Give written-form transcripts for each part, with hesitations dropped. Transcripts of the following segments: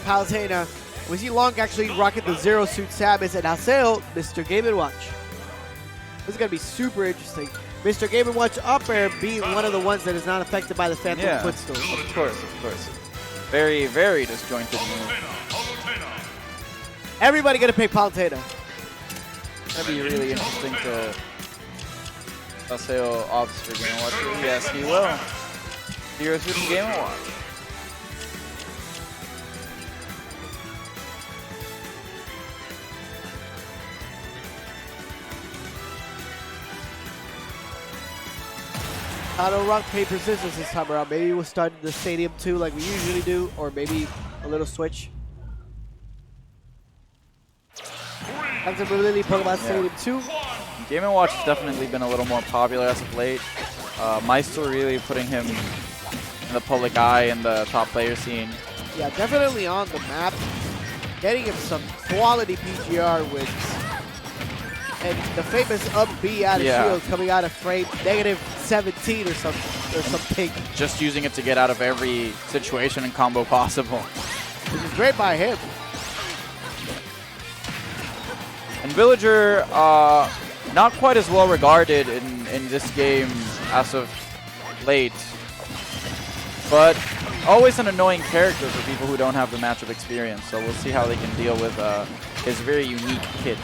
Palutena. We see Lonkk actually rocking the Zero Suit Samus, and Haseo, Mr. Game & Watch. This is going to be super interesting. Mr. Game & Watch up air being one of the ones that is not affected by the Phantom Footstool. Of course. Very, very disjointed move. Everybody going to pick Palutena. It's going to be really interesting to Haseo opts for Game & Watch. Yes, he will. Here's with the Game & Watch. I don't rock, paper, scissors this time around. Maybe we'll start in the Stadium 2 like we usually do, or maybe a little switch. Flexibility, Pokemon Stadium 2. Game & Watch has definitely been a little more popular as of late. Meister really putting him in the public eye in the top player scene. Yeah, definitely on the map. Getting him some quality PGR wins. And the famous up B out of shield coming out of frame, -17 or something. Just using it to get out of every situation and combo possible. Which is great by him. And Villager, not quite as well regarded in this game as of late. But always an annoying character for people who don't have the matchup experience. So we'll see how they can deal with his very unique kit.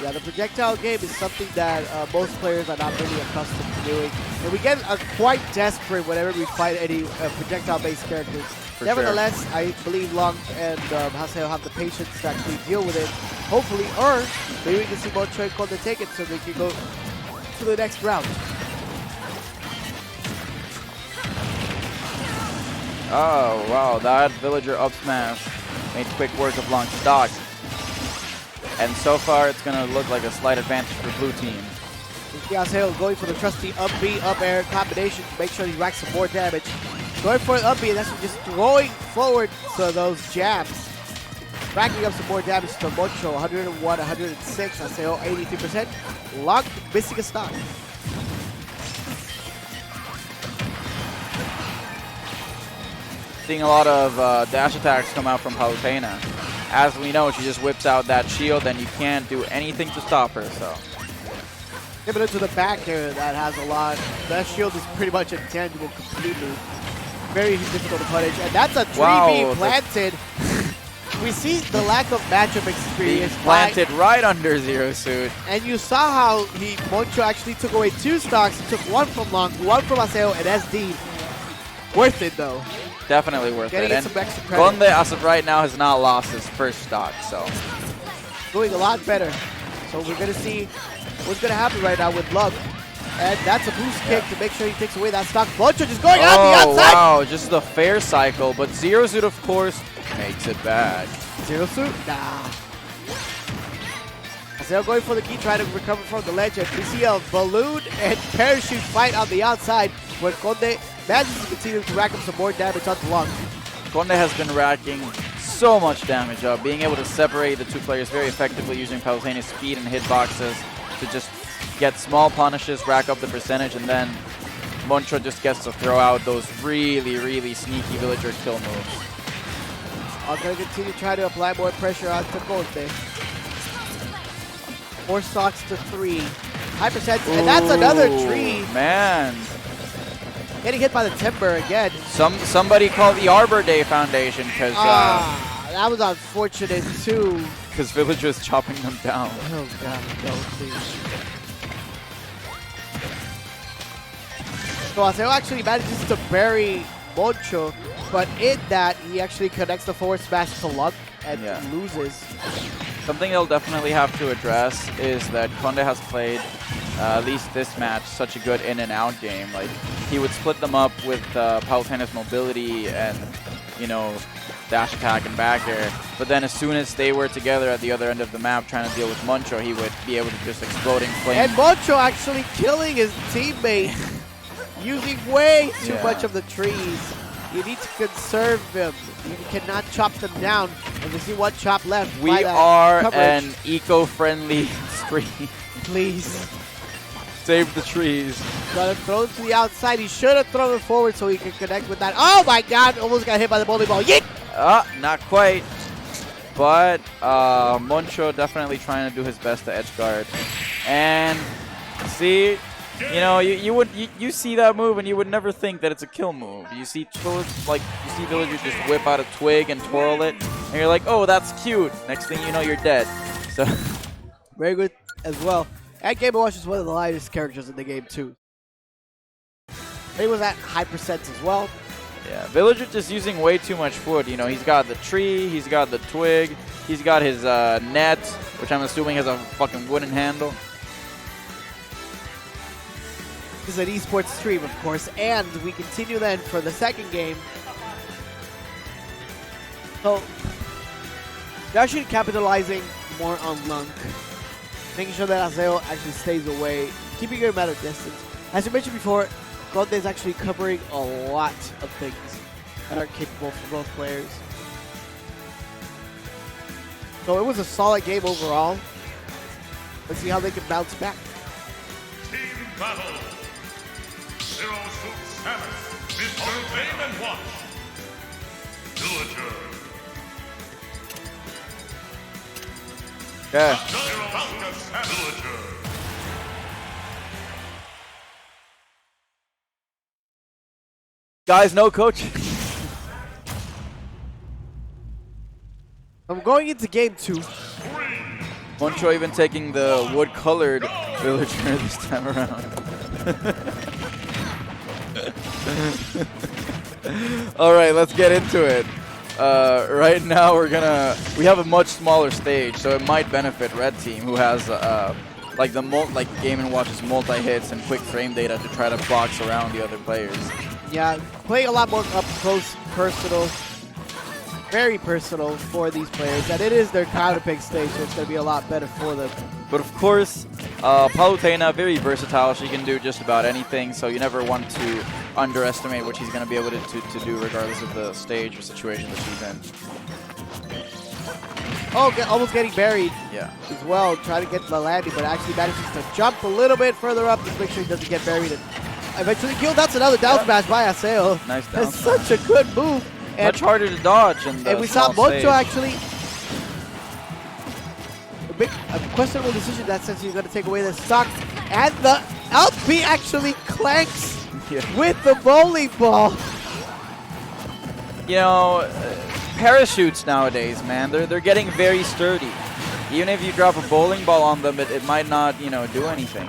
Yeah, the projectile game is something that most players are not really accustomed to doing. And we get quite desperate whenever we fight any projectile-based characters. Nevertheless, I believe Lonkk and Haseo have the patience to actually deal with it. Hopefully, or maybe we can see Moncho and Conde take it so they can go to the next round. Oh, wow, that Villager up smash made quick work of Lonk's dodge. And so far, it's going to look like a slight advantage for blue team. Haseo going for the trusty up B, up air combination to make sure he racks some more damage. Going for an up B, and that's just throwing forward to those jabs. Racking up some more damage to Moncho, 101, 106. Haseo, 83%. Lonkk missing a stock. Seeing a lot of dash attacks come out from Palutena. As we know, she just whips out that shield, and you can't do anything to stop her. So, giving it to the back there, that has a lot. That shield is pretty much intangible completely. Very difficult to punish, and that's a 3B planted. We see the lack of matchup experience. Planted right under Zero Suit. And you saw how Moncho actually took away 2 stocks. He took 1 from Lonkk, 1 from Haseo, and SD. Worth it though. Definitely worth it. And some extra credit. Conde, as of right now, has not lost his first stock, so. Doing a lot better. So we're going to see what's going to happen right now with Lonkk. And that's a boost kick to make sure he takes away that stock. Moncho just going out the outside. Wow, just the fair cycle. But Zero Suit, of course, makes it back. Zero Suit? Nah. Haseo going for the key, trying to recover from the ledge. And we see a balloon and parachute fight on the outside where Conde manages to continue to rack up some more damage on the Lonkk. Conde has been racking so much damage up, being able to separate the 2 players very effectively using Palutena's speed and hitboxes to just get small punishes, rack up the percentage, and then Moncho just gets to throw out those really, really sneaky villager kill moves. I'm going to continue trying to apply more pressure onto Conde. 4 stocks to 3. High percent, and that's another tree. Man. Getting hit by the timber again. Somebody call the Arbor Day Foundation because that was unfortunate too. Because Villager's chopping them down. Oh god, no, please. So Haseo actually manages to bury Moncho, but in that he actually connects the forward smash to Lonkk and loses. Something they'll definitely have to address is that Conde has played, at least this match, such a good in and out game. Like, he would split them up with Palutena's mobility and, you know, dash attack and back air. But then as soon as they were together at the other end of the map trying to deal with Moncho, he would be able to just exploding flame. And Moncho actually killing his teammate, using way too much of the trees. You need to conserve them. You cannot chop them down. And we see one chop left. We are an eco-friendly stream. Please. Save the trees. Got to throw it to the outside. He should have thrown it forward so he could connect with that. Oh my god, almost got hit by the bowling ball. Yeet! Not quite. but Moncho definitely trying to do his best to edge guard. And see, you know, you see that move and you would never think that it's a kill move. You see villagers just whip out a twig and twirl it, and you're like, oh, that's cute. Next thing you know, you're dead. So very good as well. And Game & Watch is one of the lightest characters in the game too. He was at high percents as well. Yeah, Villager just using way too much food. You know, he's got the tree, he's got the twig, he's got his net, which I'm assuming has a fucking wooden handle. This is an esports stream, of course, and we continue then for the second game. So, they're actually capitalizing more on Lonkk, making sure that Haseo actually stays away, keeping him at a distance. As you mentioned before, Conde is actually covering a lot of things that are capable for both players. So it was a solid game overall. Let's see how they can bounce back. Team battle. Zero Suit Samus, Mr. Game & Watch. Villager. Yeah. Zero Suit Villager. Guys, no coach. I'm going into game 2. Moncho even taking the wood-colored villager this time around. All right, let's get into it. Right now, we have a much smaller stage, so it might benefit Red Team, who has like Game & Watch's multi-hits and quick frame data to try to box around the other players. Yeah, playing a lot more up close, personal, very personal for these players, and it is their counter-pick stage, so it's going to be a lot better for them. But of course, Palutena, very versatile. She can do just about anything, so you never want to underestimate what she's going to be able to do regardless of the stage or situation that she's in. Oh, almost getting buried as well, trying to get the landing, but actually manages to jump a little bit further up to make sure he doesn't get buried. And eventually killed. That's another down smash by Haseo. Nice down That's such a good move. And much harder to dodge. And we saw Moncho actually. A questionable decision that since he's going to take away the stock. And the LP actually clanks with the bowling ball. You know, parachutes nowadays, man, they're getting very sturdy. Even if you drop a bowling ball on them, it might not, you know, do anything.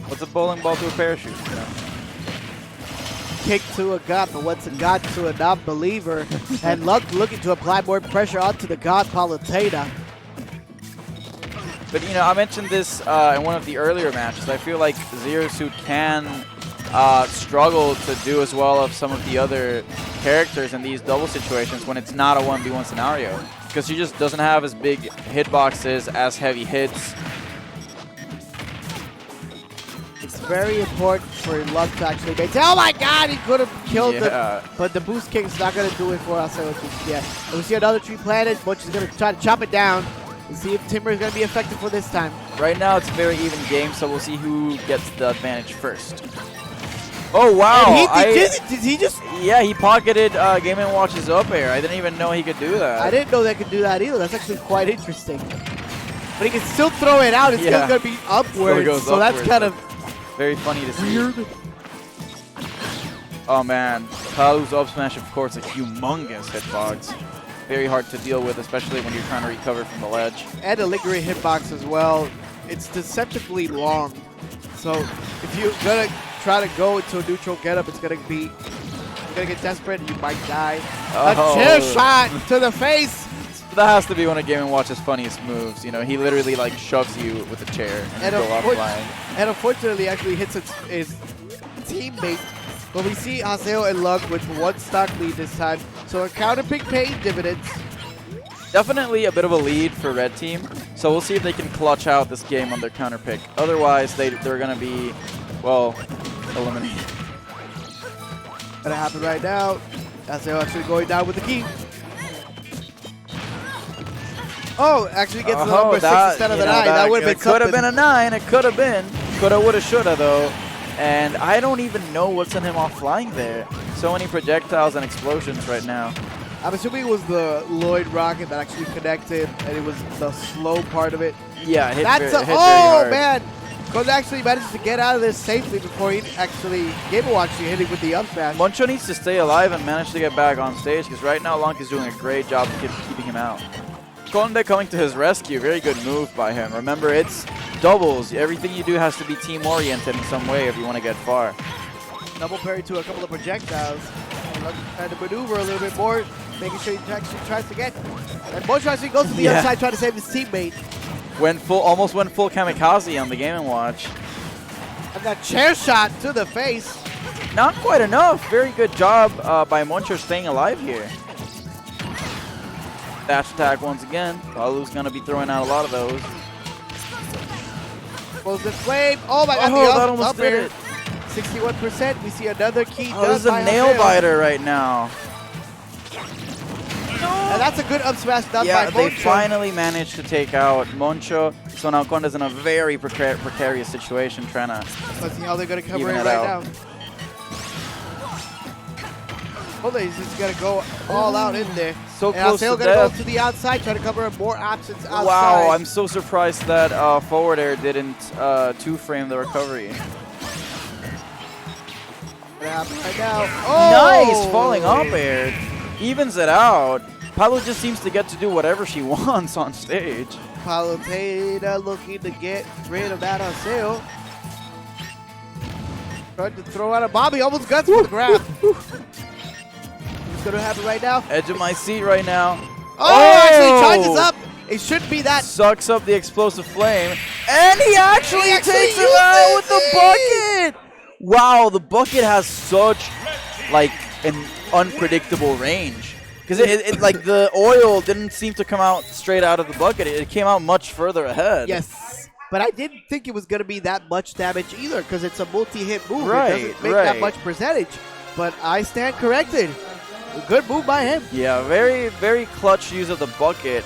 What's a bowling ball to a parachute? You know? Kick to a god, but what's a god to a non-believer? And Lonkk looking to apply more pressure onto the god Palutena. But, you know, I mentioned this in one of the earlier matches. I feel like Zero Suit can struggle to do as well as some of the other characters in these double situations when it's not a 1v1 scenario. Because she just doesn't have as big hitboxes, as heavy hits. It's very important for Lonkk to actually make. Oh my god, he could have killed them. But the boost kick is not going to do it for Haseo just yet. And we see another tree planted. Butch is going to try to chop it down. We'll see if Timber is going to be effective for this time. Right now, it's a very even game, so we'll see who gets the advantage first. Oh, wow. And did he just... Yeah, he pocketed Game & Watch's up air. I didn't even know he could do that. I didn't know they could do that either. That's actually quite interesting. But he can still throw it out. It's still going to be upwards. So that's kind of... Very funny to see. Weird. Oh, man. Palu's up smash, of course, a humongous hitbox. Very hard to deal with, especially when you're trying to recover from the ledge. And a lingering hitbox as well. It's deceptively long. So if you're going to try to go into a neutral getup, it's going to be... You're going to get desperate and you might die. A chair shot to the face! That has to be one of Game & Watch's funniest moves. You know, he literally like shoves you with a chair and go off flying. And unfortunately, actually hits his teammate. But we see Haseo and Lonkk with one stock lead this time. So a counter pick paying dividends. Definitely a bit of a lead for Red Team. So we'll see if they can clutch out this game on their counter pick. Otherwise, they're going to be, well, eliminated. Gonna happen right now. Haseo actually going down with the key. Oh, actually gets the number 6 instead of the 9. That would have been something. It could have been a 9. It could have been. Coulda, woulda, shoulda, though. And I don't even know what sent him off flying there. So many projectiles and explosions right now. I'm assuming it was the Lloyd rocket that actually connected, and it was the slow part of it. Yeah, hit That's very, a, hit very oh hard. man! Conde actually managed to get out of this safely before he actually Game & Watch hitting with the up smash. Moncho needs to stay alive and manage to get back on stage because right now Lonkk is doing a great job of keeping him out. Conde coming to his rescue. Very good move by him. Remember, it's doubles. Everything you do has to be team-oriented in some way if you want to get far. Double parry to a couple of projectiles. Trying to maneuver a little bit more, making sure he actually tries to get. And Moncho actually goes to the other side trying to save his teammate. Almost went full kamikaze on the Game & Watch. And that chair shot to the face. Not quite enough. Very good job by Moncho staying alive here. Dash attack once again. Palu's going to be throwing out a lot of those. Goes the flame. Oh my god, that almost up did air. it. 61%. We see another key. Oh, this is a nail biter right now. And that's a good up smash done by Moncho. They finally managed to take out Moncho. So now Conde's in a very precarious situation trying to Let's see how they're going to cover even it it right out. now. Conde's just going to go all out in there. So and close to Haseo death. Go to the outside, try to cover more options outside. Wow, I'm so surprised that forward air didn't two-frame the recovery. Right now. Oh! Nice, falling up air. Evens it out. Palu just seems to get to do whatever she wants on stage. Palutena looking to get rid of that Haseo. Trying to throw out a Bobby, almost guts for the grab. What's going to happen right now? Edge of my seat right now. Oh, actually charges up. It should be that. Sucks up the explosive flame. And he actually takes it out with the bucket. Wow, the bucket has such like an unpredictable range. Because it like the oil didn't seem to come out straight out of the bucket. It came out much further ahead. Yes. But I didn't think it was going to be that much damage either because it's a multi-hit move. Right, It doesn't make that much percentage. But I stand corrected. A good move by him. Yeah, very, very clutch use of the bucket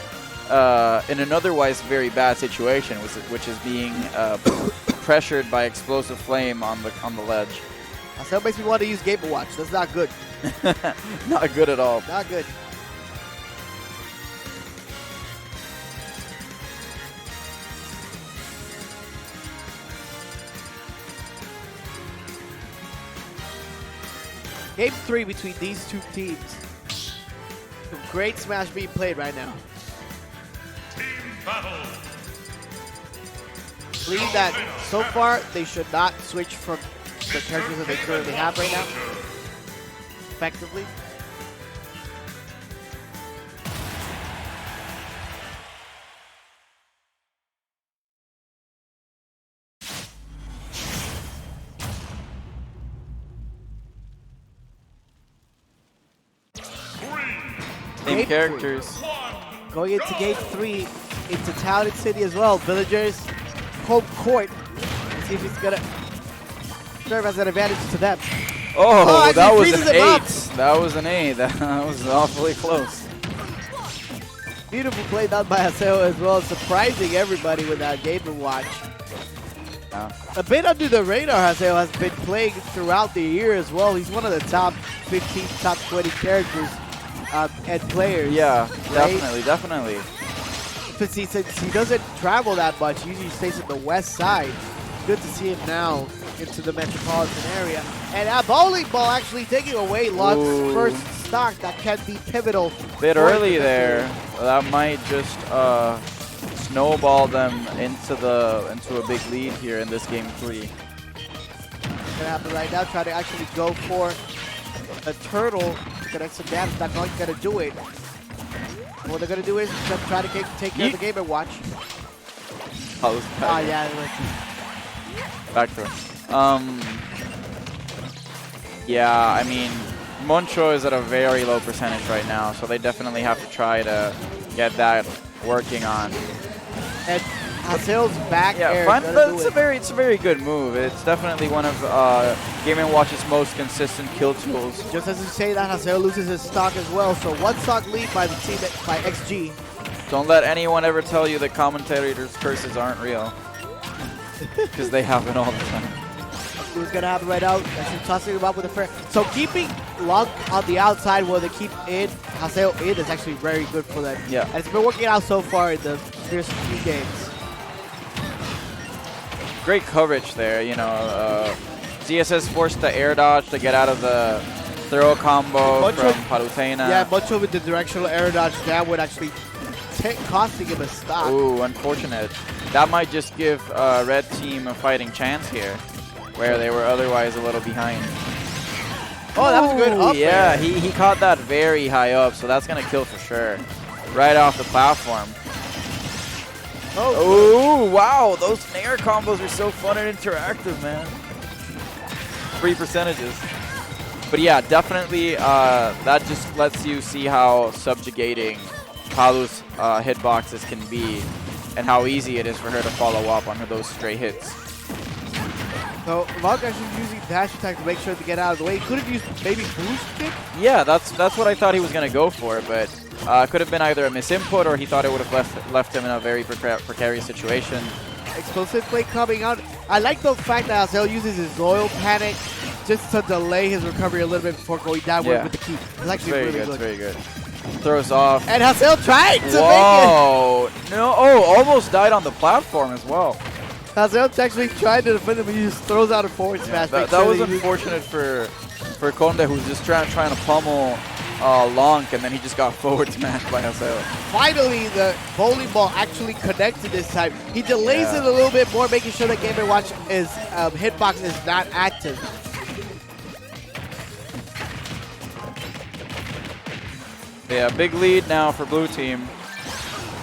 in an otherwise very bad situation, which is being pressured by explosive flame on the ledge. That makes me want to use Game & Watch. That's not good. Not good at all. Not good. Game 3 between these two teams. Some great Smash being played right now. Team battle. Believe that so far they should not switch from the characters that they currently have right now. Effectively. Same characters. Going into game 3, into Talented City as well. Villagers, home court. Let's see if he's gonna serve as an advantage to them. Oh, that was an 8. Up. That was an 8. That was awfully close. Beautiful play done by Haseo as well, surprising everybody with that Game & Watch. Yeah. A bit under the radar, Haseo has been playing throughout the year as well. He's one of the top 15, top 20 characters and players. Yeah, right? definitely. Since he doesn't travel that much, he usually stays in the west side. Good to see him now into the metropolitan area. And a bowling ball actually taking away Lonkk's first stock that can be pivotal. Bit early there. That might just snowball them into a big lead here in this game 3. Gonna happen right now. Try to actually go for a turtle. Connect some damage. Not going to do it. What they're gonna do is just try to take care of the Game & Watch. Oh, Yeah. Back throw. Yeah, I mean, Moncho is at a very low percentage right now, so they definitely have to try to get that working on. And Haseo's back air. It's a very good move. It's definitely one of Game & Watch's most consistent kill tools. Just as you say that, Haseo loses his stock as well. So 1 stock lead by the team by XG. Don't let anyone ever tell you that commentators' curses aren't real, because they happen all the time. What's gonna happen right now? Actually tossing him up with a fair. So keeping Lonkk on the outside where they keep in, Haseo in is actually very good for them. Yeah. And it's been working out so far in the first few games. Great coverage there, you know. ZSS forced the air dodge to get out of the throw combo Moncho, from Palutena. Yeah, Moncho with the directional air dodge, that would actually costing him a stock. Ooh, unfortunate. That might just give Red Team a fighting chance here, where they were otherwise a little behind. Oh, that was a good up yeah, there. he caught that very high up, so that's going to kill for sure. Right off the platform. Oh, wow, those nair combos are so fun and interactive, man. Free percentages. But yeah, definitely that just lets you see how subjugating Palu's hitboxes can be and how easy it is for her to follow up on those stray hits. So Lonkk actually using dash attack to make sure to get out of the way. He could have used maybe boost kick. Yeah, that's what I thought he was going to go for, but could have been either a misinput or he thought it would have left him in a very precarious situation. Explosive play coming out. I like the fact that Haseo uses his loyal panic just to delay his recovery a little bit before going downward with the key. It's actually very really good. good. It's very good. Throws off. And Haseo tried to make it. Whoa! No! Oh, almost died on the platform as well. Haseo actually tried to defend him, but he just throws out a forward smash. That was unfortunate for Conde, who's just trying to pummel Lonkk, and then he just got forward smashed by Haseo. Finally, the bowling ball actually connected this time. He delays it a little bit more, making sure that Game & Watch is hitbox is not active. Yeah, big lead now for blue team.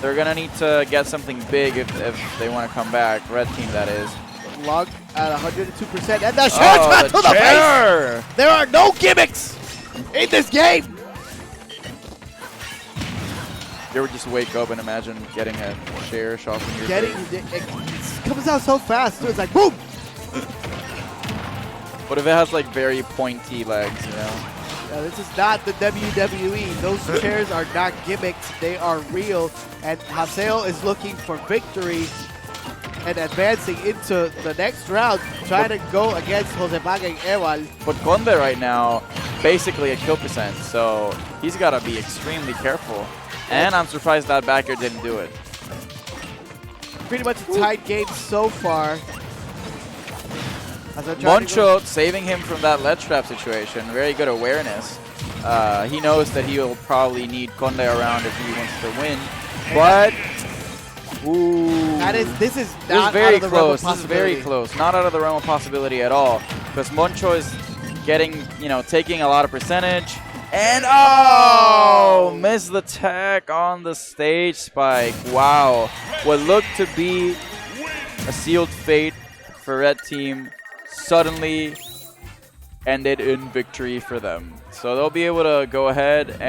They're going to need to get something big if they want to come back. Red team, that is. Lonkk at 102%. And the shot to the face! There are no gimmicks in this game! You ever just wake up and imagine getting a share shot from your face? It comes out so fast, too. It's like, boom! What if it has like very pointy legs, you know? Yeah, this is not the WWE. Those chairs are not gimmicks. They are real. And Haseo is looking for victory and advancing into the next round, trying to go against Josepag and Ewal. But Conde right now, basically a kill percent, so he's got to be extremely careful. And I'm surprised that backer didn't do it. Pretty much a tight game so far. Moncho saving him from that ledge trap situation. Very good awareness. He knows that he will probably need Conde around if he wants to win. But this is not very out of the realm of close. This is very close. Not out of the realm of possibility at all. Because Moncho is getting, taking a lot of percentage. And missed the tech on the stage spike. Wow. What looked to be a sealed fate for Red Team suddenly ended in victory for them. So they'll be able to go ahead and